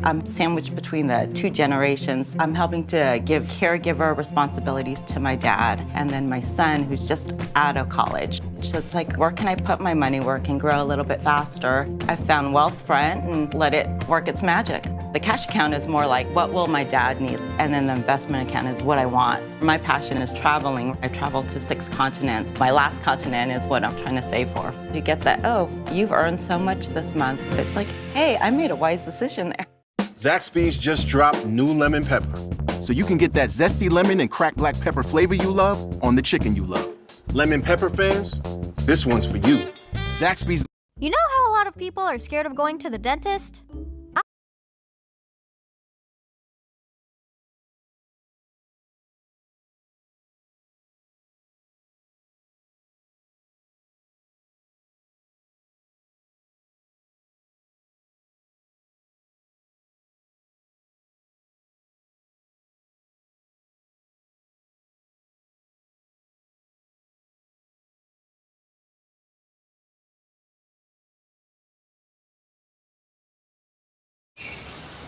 I'm sandwiched between the two generations. I'm helping to give caregiver responsibilities to my dad and then my son who's just out of college. So it's like, where can I put my money where it can grow a little bit faster? I found Wealthfront and let it work its magic. The cash account is more like, what will my dad need? And then the investment account is what I want. My passion is traveling. I traveled to 6 continents. My last continent is what I'm trying to save for. You get that, oh, you've earned so much this month. It's like, hey, I made a wise decision there. Zaxby's just dropped new lemon pepper. So you can get that zesty lemon and cracked black pepper flavor you love on the chicken you love. Lemon pepper fans, this one's for you. Zaxby's. You know how a lot of people are scared of going to the dentist?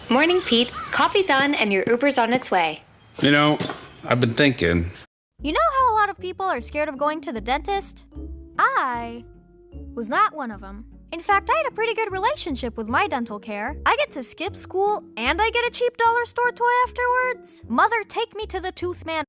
Morning, Pete. Coffee's on and your Uber's on its way. You know, I've been thinking. You know how a lot of people are scared of going to the dentist? I was not one of them. In fact, I had a pretty good relationship with my dental care. I get to skip school and I get a cheap dollar store toy afterwards. Mother, take me to the tooth man.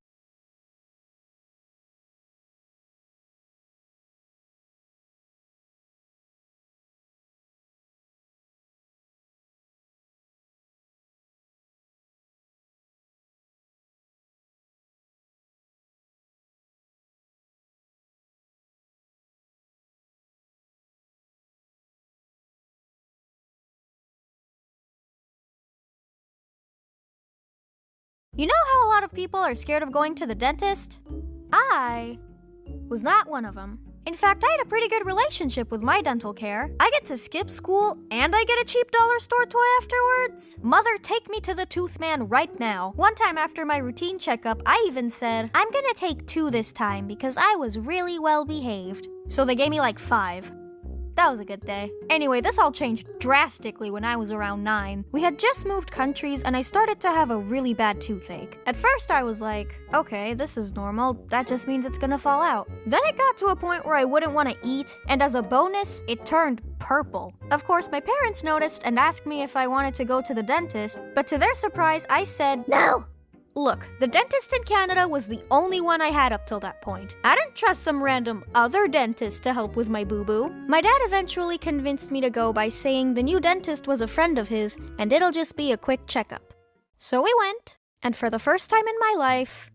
You know how a lot of people are scared of going to the dentist? I was not one of them. In fact, I had a pretty good relationship with my dental care. I get to skip school and I get a cheap dollar store toy afterwards. Mother, take me to the tooth man right now. One time after my routine checkup, I even said, I'm gonna take 2 this time because I was really well behaved. So they gave me like 5. That was a good day. Anyway, this all changed drastically when I was around 9. We had just moved countries and I started to have a really bad toothache. At first I was like, okay, this is normal. That just means it's gonna fall out. Then it got to a point where I wouldn't want to eat, and as a bonus, it turned purple. Of course, my parents noticed and asked me if I wanted to go to the dentist, but to their surprise, I said, no! Look, the dentist in Canada was the only one I had up till that point. I didn't trust some random other dentist to help with my boo-boo. My dad eventually convinced me to go by saying the new dentist was a friend of his and it'll just be a quick checkup. So we went, and for the first time in my life,